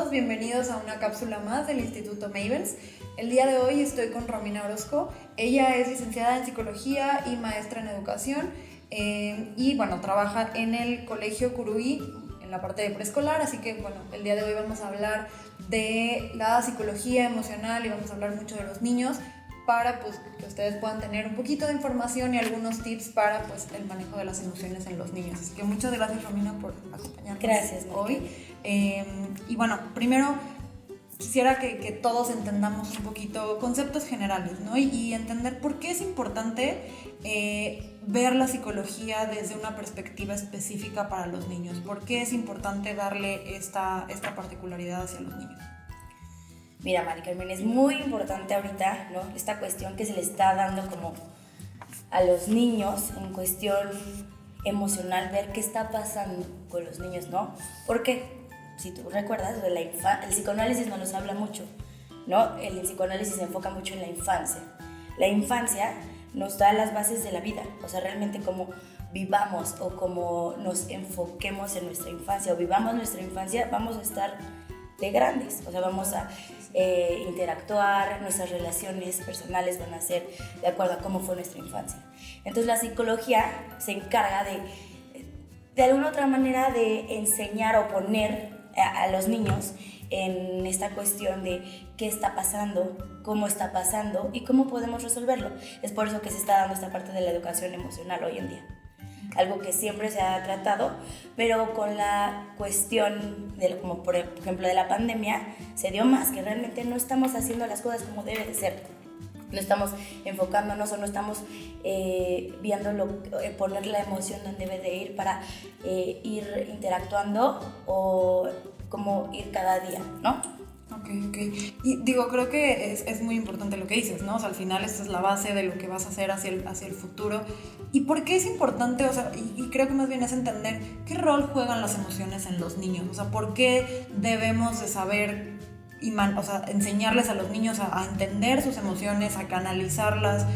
todos, bienvenidos a una cápsula más del Instituto Mavens. El día de hoy estoy con Romina Orozco. Ella es licenciada en Psicología y maestra en Educación y bueno, trabaja en el Colegio Curuí en la parte de preescolar, así que bueno, el día de hoy vamos a hablar de la psicología emocional y vamos a hablar mucho de los niños para pues, que ustedes puedan tener un poquito de información y algunos tips para pues, el manejo de las emociones en los niños. Así que muchas gracias, Romina, por acompañarnos. Gracias, hoy. Y bueno, primero quisiera que todos entendamos un poquito conceptos generales, ¿no? Y entender por qué es importante ver la psicología desde una perspectiva específica para los niños. ¿Por qué es importante darle esta particularidad hacia los niños? Mira, Mari Carmen, es muy importante ahorita, ¿no? Esta cuestión que se le está dando como a los niños en cuestión emocional, ver qué está pasando con los niños, ¿no? Porque, si tú recuerdas, el psicoanálisis no nos habla mucho, ¿no? El psicoanálisis se enfoca mucho en la infancia. La infancia nos da las bases de la vida, o sea, realmente cómo vivamos o cómo nos enfoquemos en nuestra infancia o vivamos nuestra infancia, vamos a estar de grandes, o sea, vamos a interactuar, nuestras relaciones personales van a ser de acuerdo a cómo fue nuestra infancia. Entonces la psicología se encarga de alguna otra manera de enseñar o poner a los niños en esta cuestión de qué está pasando, cómo está pasando y cómo podemos resolverlo. Es por eso que se está dando esta parte de la educación emocional hoy en día. Algo que siempre se ha tratado, pero con la cuestión, como por ejemplo de la pandemia, se dio más, que realmente no estamos haciendo las cosas como debe de ser. No estamos enfocándonos o no estamos poner la emoción donde debe de ir para ir interactuando o como ir cada día, ¿no? Ok. Y digo, creo que es muy importante lo que dices, ¿no? O sea, al final esta es la base de lo que vas a hacer hacia el futuro. ¿Y por qué es importante? O sea, y creo que más bien es entender qué rol juegan las emociones en los niños. O sea, ¿por qué debemos de saber enseñarles a los niños a entender sus emociones, a canalizarlas?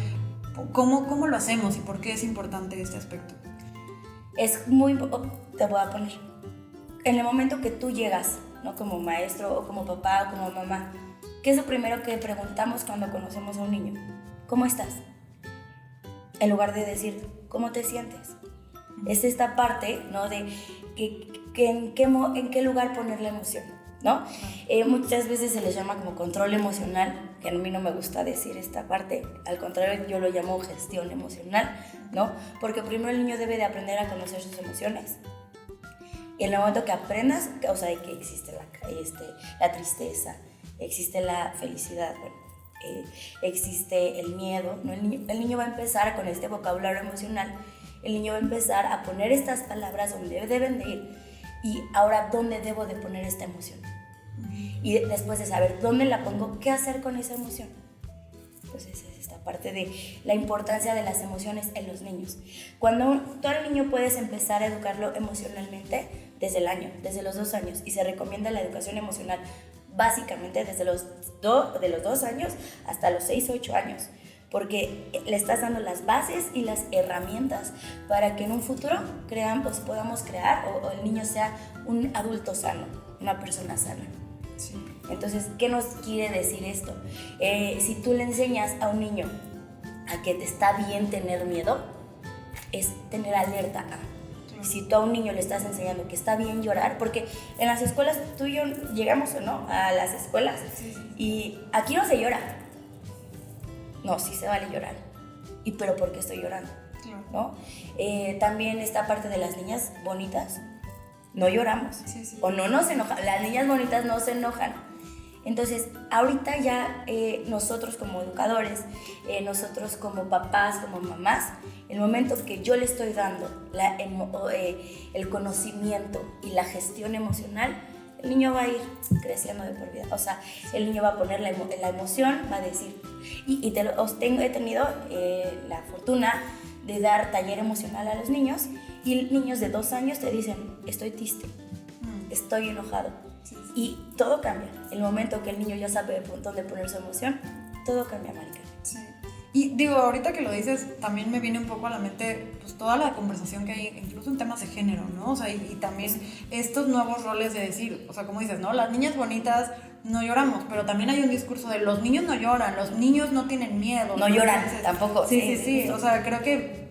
¿Cómo lo hacemos y por qué es importante este aspecto? Te voy a poner, en el momento que tú llegas, ¿no? Como maestro o como papá o como mamá, ¿qué es lo primero que preguntamos cuando conocemos a un niño? ¿Cómo estás? En lugar de decir, ¿cómo te sientes? Es esta parte, ¿no? De en qué lugar poner la emoción, ¿no? Muchas veces se les llama como control emocional, que a mí no me gusta decir esta parte, al contrario yo lo llamo gestión emocional, ¿no? Porque primero el niño debe de aprender a conocer sus emociones. Y en el momento que aprendas, o sea, que existe la tristeza, existe la felicidad, existe el miedo, ¿no? El niño va a empezar con este vocabulario emocional, el niño va a empezar a poner estas palabras donde deben de ir y ahora dónde debo de poner esta emoción. Y después de saber dónde la pongo, ¿qué hacer con esa emoción? Entonces es esta parte de la importancia de las emociones en los niños. Cuando todo el niño puedes empezar a educarlo emocionalmente desde los 2 años, y se recomienda la educación emocional básicamente desde los 2 años hasta los 6 o 8 años, porque le estás dando las bases y las herramientas para que en un futuro podamos crear o el niño sea un adulto sano, una persona sana. Sí. Entonces, ¿qué nos quiere decir esto? Si tú le enseñas a un niño a que te está bien tener miedo, es tener alerta a. Si tú a un niño le estás enseñando que está bien llorar, porque en las escuelas tú y yo llegamos o no a las escuelas y aquí no se llora. No, sí se vale llorar. ¿Pero por qué estoy llorando? ¿No? También esta parte de las niñas bonitas, no lloramos. O no nos enojan. Las niñas bonitas no se enojan. Entonces, ahorita ya nosotros como educadores, nosotros como papás, como mamás, el momento que yo le estoy dando el conocimiento y la gestión emocional, el niño va a ir creciendo de por vida. O sea, el niño va a poner la emoción, va a decir, he tenido la fortuna de dar taller emocional a los niños, y niños de 2 años te dicen, estoy triste, estoy enojado. Y todo cambia. El momento que el niño ya sabe dónde poner su emoción, todo cambia, Marica. Sí. Y digo, ahorita que lo dices, también me viene un poco a la mente pues toda la conversación que hay, incluso en temas de género, ¿no? O sea, y también estos nuevos roles de decir, o sea, como dices, ¿no? Las niñas bonitas no lloramos, pero también hay un discurso de los niños no lloran, los niños no tienen miedo. No lloran, tampoco. Sí, o sea, creo que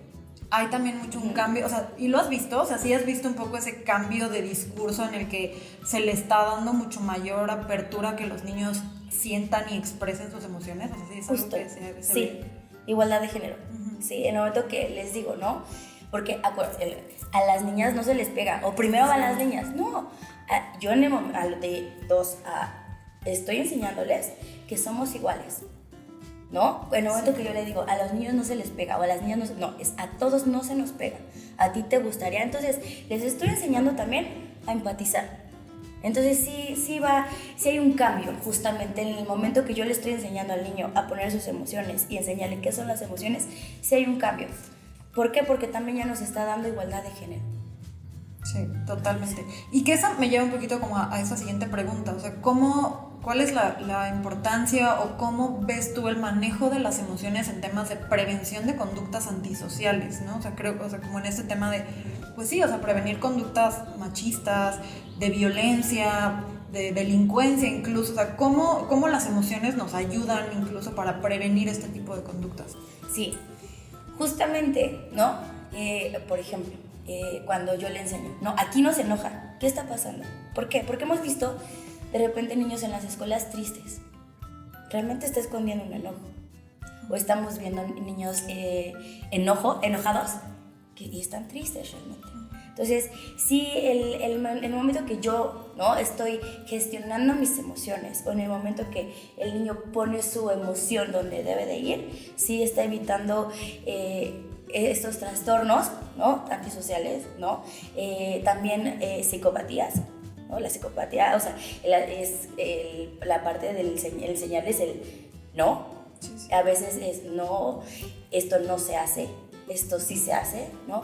hay también mucho un cambio, o sea, ¿y lo has visto? O sea, ¿sí has visto un poco ese cambio de discurso en el que se le está dando mucho mayor apertura a que los niños sientan y expresen sus emociones? O sea, sí, es algo Justo, que se sí, ve. igualdad de género. Sí, en el momento que les digo, ¿no? Porque a las niñas no se les pega, o primero van las niñas, no. Yo en el momento, de 2 a estoy enseñándoles que somos iguales, ¿no? En el momento que yo le digo, a los niños no se les pega, o a las niñas no, es a todos no se nos pega, a ti te gustaría, entonces les estoy enseñando también a empatizar. Entonces sí hay un cambio justamente en el momento que yo le estoy enseñando al niño a poner sus emociones y enseñarle qué son las emociones, sí hay un cambio. ¿Por qué? Porque también ya nos está dando igualdad de género. Sí, totalmente. Y que esa me lleva un poquito como a esa siguiente pregunta, o sea, ¿cuál es la importancia o cómo ves tú el manejo de las emociones en temas de prevención de conductas antisociales, ¿no? O sea, creo, o sea, como en este tema de, pues sí, o sea, prevenir conductas machistas, de violencia, de delincuencia incluso, o sea, ¿cómo las emociones nos ayudan incluso para prevenir este tipo de conductas? Sí, justamente, ¿no? Por ejemplo, cuando yo le enseño, no, aquí no se enoja, ¿qué está pasando? ¿Por qué? Porque hemos visto de repente niños en las escuelas tristes. Realmente está escondiendo un enojo. O estamos viendo niños enojados y están tristes realmente. Entonces, sí, el momento que yo, ¿no?, estoy gestionando mis emociones, o en el momento que el niño pone su emoción donde debe de ir, sí está evitando estos trastornos, ¿no?, antisociales, ¿no? También psicopatías, ¿no? La psicopatía, o sea, es la parte del enseñarles el no. Sí. A veces es no, esto no se hace, esto sí se hace, ¿no?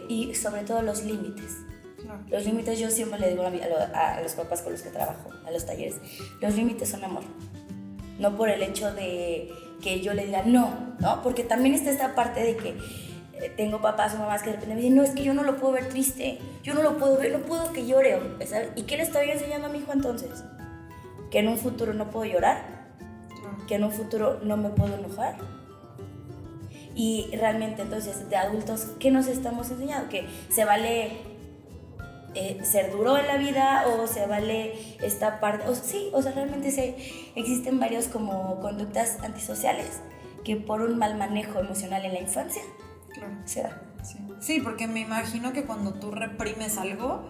Y sobre todo los límites. No. Los límites, yo siempre le digo a los papás con los que trabajo, a los talleres, los límites son amor. No por el hecho de que yo le diga no, ¿no? Porque también está esta parte de que tengo papás o mamás que de repente me dicen, no, es que yo no lo puedo ver triste, yo no lo puedo ver, no puedo que llore, ¿sabes? ¿Y qué le estoy enseñando a mi hijo entonces? ¿Que en un futuro no puedo llorar? ¿Que en un futuro no me puedo enojar? Y realmente entonces de adultos, ¿qué nos estamos enseñando? Que se vale ser duro en la vida, o se vale esta parte, o sea, realmente existen varios como conductas antisociales que por un mal manejo emocional en la infancia, claro, se da. Sí, porque me imagino que cuando tú reprimes algo,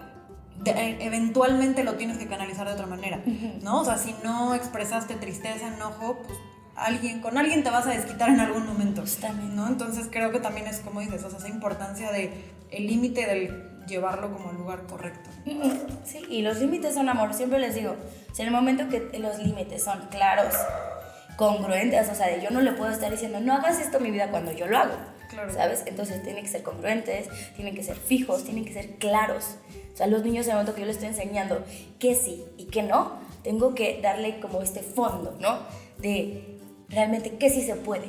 eventualmente lo tienes que canalizar de otra manera, ¿no? O sea, si no expresaste tristeza, enojo, pues con alguien te vas a desquitar en algún momento, ¿no? Entonces creo que también es como dices, o sea, esa importancia de el límite del llevarlo como al lugar correcto. Sí, y los límites son amor, siempre les digo, si en el momento que los límites son claros, congruentes, o sea, yo no le puedo estar diciendo, no hagas esto en mi vida cuando yo lo hago, claro, ¿sabes? Entonces tienen que ser congruentes, tienen que ser fijos, tienen que ser claros. O sea, los niños en el momento que yo les estoy enseñando qué sí y qué no, tengo que darle como este fondo, ¿no? De realmente qué sí se puede,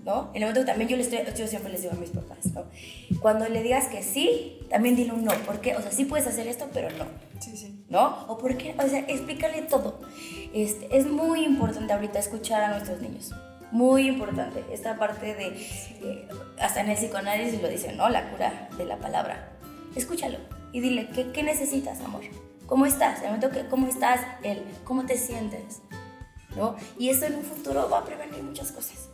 ¿no? En el momento que también yo siempre les digo a mis papás, ¿no? Cuando le digas que sí, también dile un no. ¿Por qué? O sea, sí puedes hacer esto, pero no. Sí. ¿No? ¿O por qué? O sea, explícale todo. Es muy importante ahorita escuchar a nuestros niños. Muy importante. Esta parte de, hasta en el psicoanálisis lo dicen, ¿no? La cura de la palabra. Escúchalo y dile, ¿qué necesitas, amor? ¿Cómo estás? En el momento que, ¿cómo estás? ¿Cómo te sientes? ¿No? Y eso en un futuro va a prevenir muchas cosas.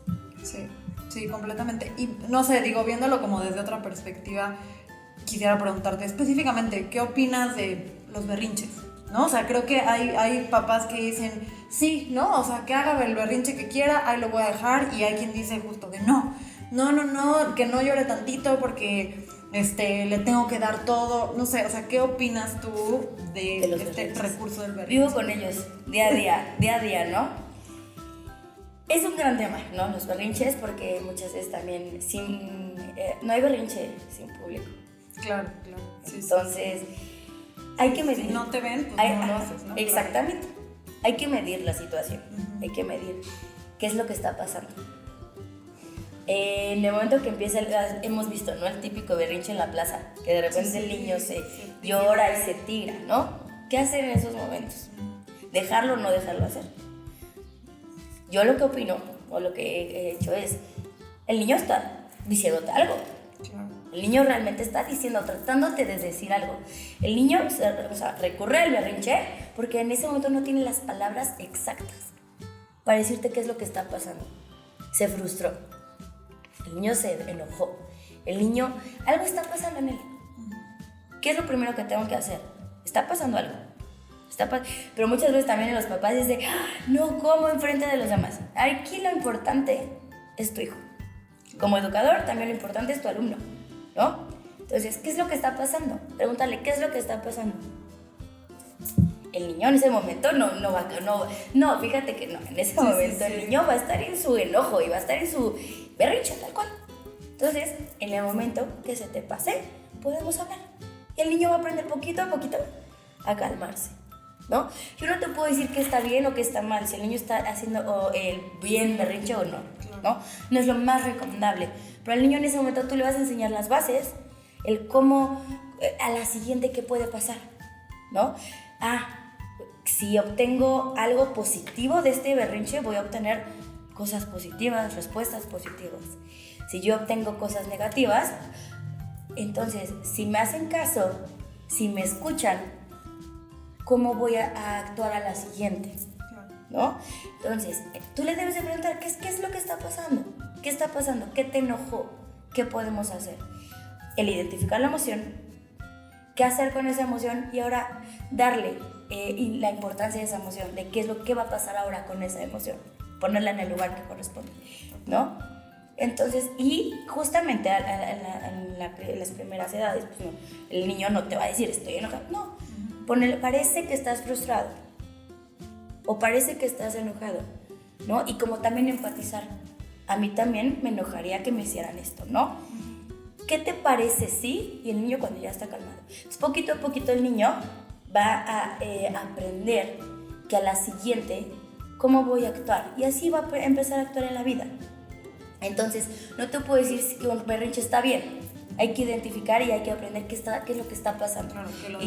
Sí, completamente. Y no sé, digo, viéndolo como desde otra perspectiva, quisiera preguntarte específicamente, ¿qué opinas de los berrinches? ¿No? O sea, creo que hay papás que dicen, sí, ¿no? O sea, que haga el berrinche que quiera, ahí lo voy a dejar, y hay quien dice justo que no, que no llore tantito porque le tengo que dar todo. No sé, o sea, ¿qué opinas tú de este berrinches? Recurso del berrinche? Vivo con ellos día a día, ¿no? Es un gran tema, ¿no? Los berrinches, porque muchas veces también no hay berrinche sin público. Claro. Sí, entonces, hay que medir. Si no te ven, pues no lo haces, ¿no? Exactamente. Hay que medir la situación, hay que medir qué es lo que está pasando. En el momento que empieza, hemos visto, ¿no? El típico berrinche en la plaza, que de repente el niño se llora y se tira, ¿no? ¿Qué hacer en esos momentos? ¿Dejarlo o no dejarlo hacer? Yo lo que opino, o lo que he hecho es, el niño está diciéndote algo. Claro. El niño realmente está diciendo, tratándote de decir algo. El niño recurre al berrinche porque en ese momento no tiene las palabras exactas para decirte qué es lo que está pasando. Se frustró. El niño se enojó. El niño, algo está pasando en él. ¿Qué es lo primero que tengo que hacer? Está pasando algo. Pero muchas veces también los papás dicen, no, ¿cómo enfrente de los demás? Aquí lo importante es tu hijo. Como educador, también lo importante es tu alumno, ¿no? Entonces, ¿qué es lo que está pasando? Pregúntale, ¿qué es lo que está pasando? El niño en ese momento no, fíjate que no, en ese momento el niño va a estar en su enojo y va a estar en su berrinche, tal cual. Entonces, en el momento que se te pase, podemos hablar. Y el niño va a aprender poquito a poquito a calmarse, ¿no? Yo no te puedo decir que está bien o que está mal, si el niño está haciendo el bien berrinche o no, ¿no? No es lo más recomendable. Pero al niño en ese momento tú le vas a enseñar las bases, el cómo, a la siguiente qué puede pasar, ¿no? Si obtengo algo positivo de este berrinche, voy a obtener cosas positivas, respuestas positivas. Si yo obtengo cosas negativas, entonces, si me hacen caso, si me escuchan, ¿cómo voy a actuar a la siguiente? ¿No? Entonces, tú le debes de preguntar, ¿qué es lo que está pasando? ¿Qué está pasando? ¿Qué te enojó? ¿Qué podemos hacer? El identificar la emoción, qué hacer con esa emoción y ahora darle la importancia de esa emoción, de qué va a pasar ahora con esa emoción, ponerla en el lugar que corresponde, ¿no? Entonces, y justamente en las primeras edades, pues no, el niño no te va a decir estoy enojado, no, parece que estás frustrado o parece que estás enojado, ¿no? Y como también empatizar, a mí también me enojaría que me hicieran esto, ¿no? ¿Qué te parece sí? Y el niño cuando ya está calmado. Entonces, poquito a poquito el niño va a aprender que a la siguiente, ¿cómo voy a actuar? Y así va a empezar a actuar en la vida. Entonces, no te puedo decir que un berrinche está bien. Hay que identificar y hay que aprender qué es lo que está pasando. Claro,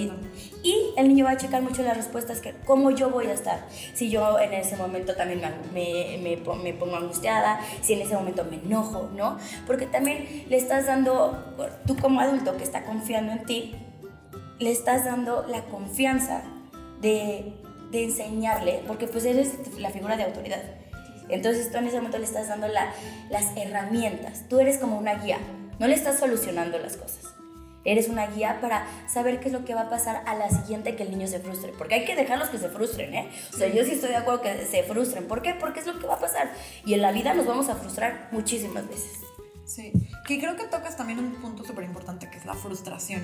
y el niño va a checar mucho las respuestas, cómo yo voy a estar. Si yo en ese momento también me pongo angustiada, si en ese momento me enojo, ¿no? Porque también le estás dando, tú como adulto que está confiando en ti, le estás dando la confianza de enseñarle, porque pues eres la figura de autoridad. Entonces tú en ese momento le estás dando las herramientas. Tú eres como una guía. No le estás solucionando las cosas. Eres una guía para saber qué es lo que va a pasar a la siguiente que el niño se frustre. Porque hay que dejarlos que se frustren, ¿eh? O sea, yo sí estoy de acuerdo que se frustren. ¿Por qué? Porque es lo que va a pasar. Y en la vida nos vamos a frustrar muchísimas veces. Sí, que creo que tocas también un punto súper importante que es la frustración.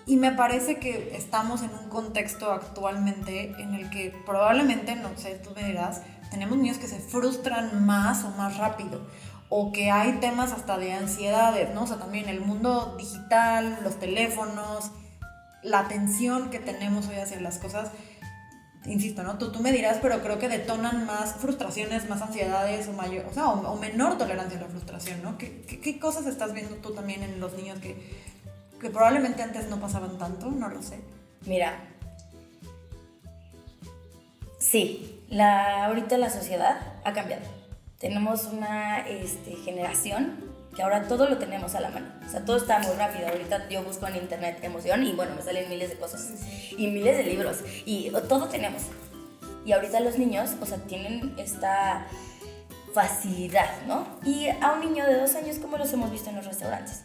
Y me parece que estamos en un contexto actualmente en el que probablemente, no sé, tú me dirás, tenemos niños que se frustran más o más rápido. O que hay temas hasta de ansiedades, ¿no? O sea, también el mundo digital, los teléfonos, la atención que tenemos hoy hacia las cosas, insisto, ¿no? Tú me dirás, pero creo que detonan más frustraciones, más ansiedades o menor tolerancia a la frustración, ¿no? ¿Qué cosas estás viendo tú también en los niños que probablemente antes no pasaban tanto? No lo sé. Mira, sí, ahorita la sociedad ha cambiado. Tenemos una generación que ahora todo lo tenemos a la mano. O sea, todo está muy rápido. Ahorita yo busco en internet emoción y bueno, me salen miles de cosas. Y miles de libros. Y todo tenemos. Y ahorita los niños, o sea, tienen esta facilidad, ¿no? Y a un niño de 2 años, ¿cómo los hemos visto en los restaurantes?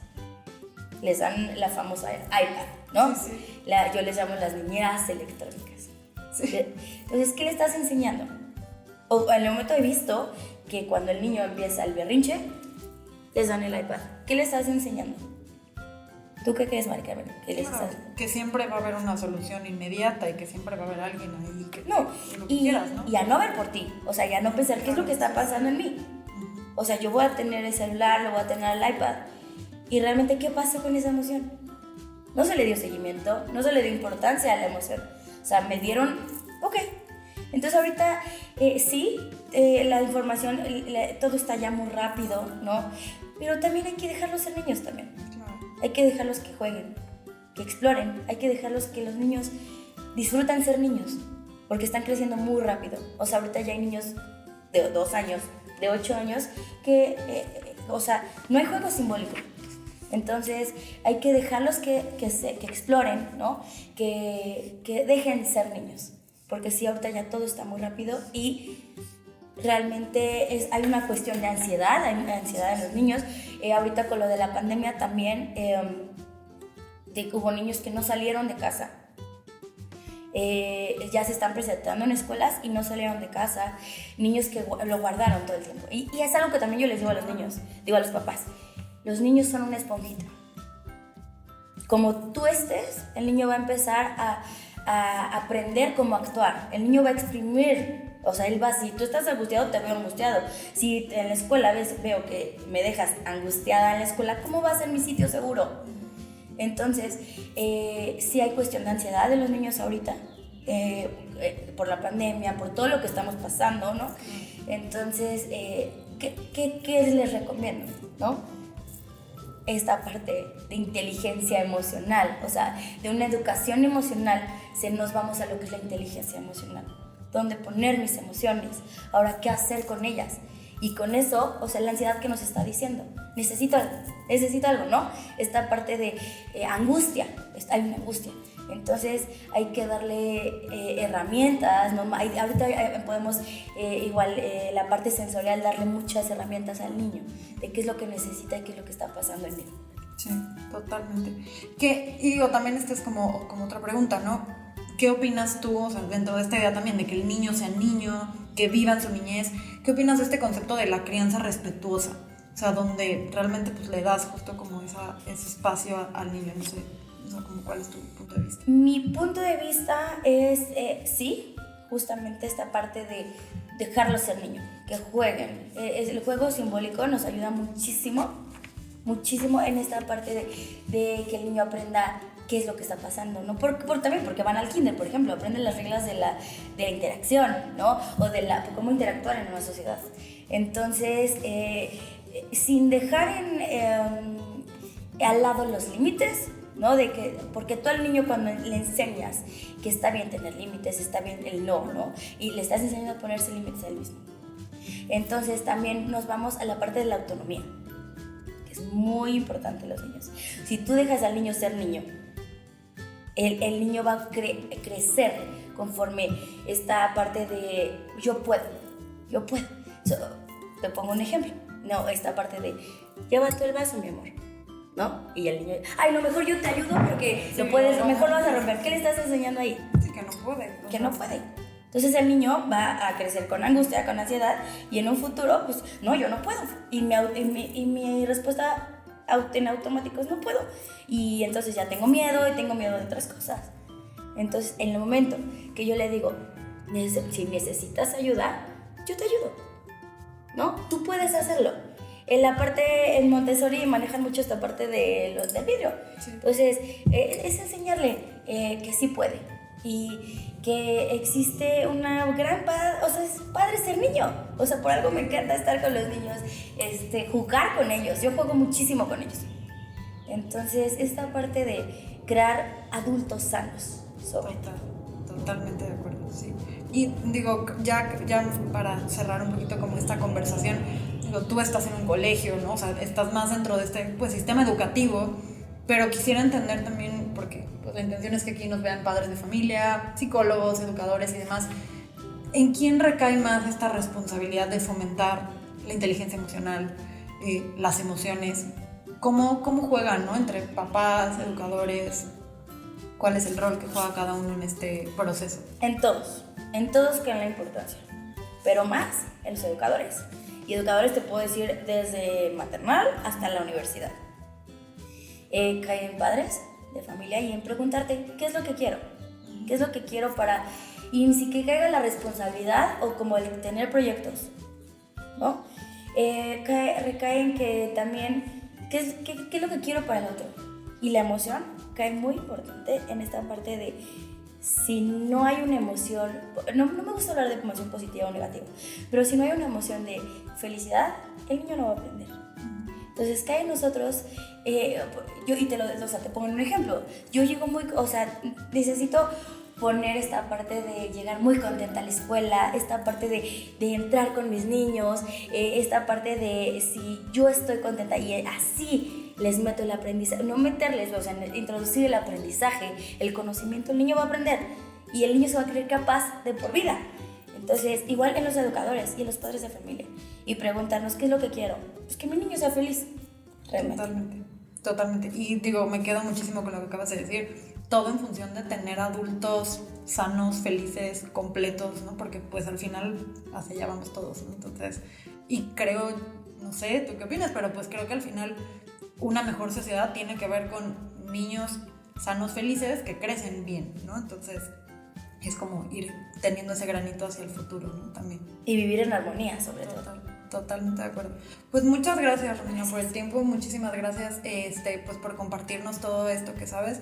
Les dan la famosa iPad, ¿no? Sí. Yo les llamo las niñeras electrónicas. Sí. Entonces, ¿qué le estás enseñando? O en el momento he visto que cuando el niño empieza el berrinche, les dan el iPad. ¿Qué le estás enseñando? ¿Tú qué crees, Mari Carmen? ¿Qué les estás? Que siempre va a haber una solución inmediata y que siempre va a haber alguien ahí que no, lo que quieras, ¿no? Y a no ver por ti. O sea, ya no pensar qué es lo que está pasando en mí. O sea, yo voy a tener el celular, lo voy a tener el iPad. ¿Y realmente qué pasó con esa emoción? No se le dio seguimiento, no se le dio importancia a la emoción. O sea, me dieron, ok. Entonces ahorita sí, la información, todo está ya muy rápido, ¿no? Pero también hay que dejarlos ser niños también. Claro. Hay que dejarlos que jueguen, que exploren. Hay que dejarlos que los niños disfrutan ser niños, porque están creciendo muy rápido. O sea, ahorita ya hay niños de 2 años, de 8 años, que, o sea, no hay juego simbólico. Entonces hay que dejarlos que exploren, ¿no? Que dejen ser niños. Porque sí, ahorita ya todo está muy rápido y realmente hay una cuestión de ansiedad, hay una ansiedad en los niños. Ahorita con lo de la pandemia también hubo niños que no salieron de casa. Ya se están presentando en escuelas y no salieron de casa. Niños que lo guardaron todo el tiempo. Y es algo que también yo les digo a los niños, digo a los papás. Los niños son una esponjita. Como tú estés, el niño va a empezar a aprender cómo actuar. El niño va a exprimir, o sea, él va, si tú estás angustiado, te veo angustiado. Si en la escuela veo que me dejas angustiada en la escuela, ¿cómo va a ser mi sitio seguro? Entonces, sí hay cuestión de ansiedad de los niños ahorita, por la pandemia, por todo lo que estamos pasando, ¿no? Entonces, ¿qué les recomiendo, no? Esta parte de inteligencia emocional, o sea, de una educación emocional, nos vamos a lo que es la inteligencia emocional. ¿Dónde poner mis emociones? Ahora, ¿qué hacer con ellas? Y con eso, o sea, la ansiedad que nos está diciendo, necesito algo, ¿no? Esta parte de angustia, hay una angustia. Entonces hay que darle herramientas, ¿no? Ahorita podemos la parte sensorial, darle muchas herramientas al niño, de qué es lo que necesita y qué es lo que está pasando en él. Sí, totalmente. Y digo, también esta es como otra pregunta, ¿no? ¿Qué opinas tú, o sea, dentro de esta idea también de que el niño sea niño, que vivan su niñez? ¿Qué opinas de este concepto de la crianza respetuosa? O sea, donde realmente pues le das justo como ese espacio al niño, no sé, o sea, como ¿cuál es tu punto de vista? Mi punto de vista es, sí, justamente esta parte de dejarlos ser niños, que jueguen. El juego simbólico nos ayuda muchísimo en esta parte de que el niño aprenda qué es lo que está pasando, ¿no? También porque van al kinder, por ejemplo, aprenden las reglas de la interacción, ¿no? O de cómo interactuar en una sociedad. Entonces, sin dejar al lado los límites, ¿no? Porque tú al niño cuando le enseñas que está bien tener límites, está bien el no, y le estás enseñando a ponerse límites a él mismo. Entonces también nos vamos a la parte de la autonomía, que es muy importante en los niños. Si tú dejas al niño ser niño, el niño va a crecer conforme esta parte de yo puedo. Te pongo un ejemplo, no, esta parte de lleva tú el vaso, mi amor, ¿no? Y el niño, ay, no, mejor yo te ayudo porque sí, mejor lo vas a romper. ¿Qué le estás enseñando ahí? Sí, que no puede. Que no puede. Entonces el niño va a crecer con angustia, con ansiedad, y en un futuro, pues, no, yo no puedo. Y mi respuesta en automático es no puedo. Y entonces ya tengo miedo y tengo miedo de otras cosas. Entonces, en el momento que yo le digo, si necesitas ayuda, yo te ayudo, ¿no? Tú puedes hacerlo. En Montessori manejan mucho esta parte de los del vidrio. Sí. Entonces, es enseñarle que sí puede y que existe una gran o sea, es padre ser niño. O sea, por algo me encanta estar con los niños, jugar con ellos. Yo juego muchísimo con ellos. Entonces, esta parte de crear adultos sanos. Totalmente de acuerdo, sí. Y digo, ya para cerrar un poquito como esta conversación, tú estás en un colegio, ¿no? O sea, estás más dentro de este sistema educativo, pero quisiera entender también, porque pues, la intención es que aquí nos vean padres de familia, psicólogos, educadores y demás, ¿en quién recae más esta responsabilidad de fomentar la inteligencia emocional, las emociones? ¿Cómo juegan, ¿no? Entre papás, educadores? ¿Cuál es el rol que juega cada uno en este proceso? En todos queda la importancia, pero más en los educadores. Y educadores te puedo decir desde maternal hasta la universidad. Cae en padres de familia y en preguntarte, ¿qué es lo que quiero? ¿Qué es lo que quiero para...? Y ni siquiera caiga la responsabilidad o como el tener proyectos, ¿no? Recae en que también, ¿qué es lo que quiero para el otro? Y la emoción cae muy importante en esta parte de si no hay una emoción, no me gusta hablar de emoción positiva o negativa, pero si no hay una emoción de felicidad, el niño no va a aprender. Entonces cae en nosotros, yo y te pongo un ejemplo, yo llego necesito poner esta parte de llegar muy contenta a la escuela, esta parte de entrar con mis niños, esta parte de si yo estoy contenta y así les meto el aprendizaje, no meterles, introducir el aprendizaje, el conocimiento, el niño va a aprender y el niño se va a creer capaz de por vida. Entonces, igual en los educadores y en los padres de familia, y preguntarnos qué es lo que quiero, pues que mi niño sea feliz, realmente. Totalmente. Y digo, me quedo muchísimo con lo que acabas de decir. Todo en función de tener adultos sanos, felices, completos, ¿no? Porque pues al final hacia allá vamos todos, ¿no? Entonces, y creo, no sé, ¿tú qué opinas? Pero pues creo que al final una mejor sociedad tiene que ver con niños sanos, felices, que crecen bien, ¿no? Entonces, es como ir teniendo ese granito hacia el futuro, ¿no? También. Y vivir en armonía, sobre todo. Totalmente de acuerdo. Pues muchas gracias, Romina, por el tiempo. Muchísimas gracias pues por compartirnos todo esto que sabes.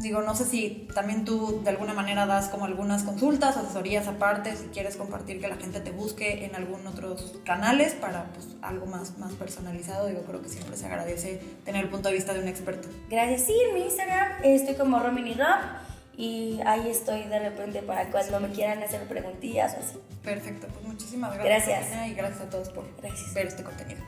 Digo, no sé si también tú de alguna manera das como algunas consultas, asesorías aparte, si quieres compartir que la gente te busque en algún otros canales para pues algo más personalizado. Digo, creo que siempre se agradece tener el punto de vista de un experto. Gracias. Sí, en mi Instagram estoy como RominiRom. Y ahí estoy de repente para cuando me quieran hacer preguntillas o así. Perfecto, pues muchísimas gracias. Gracias. Romina, y gracias a todos por ver este contenido.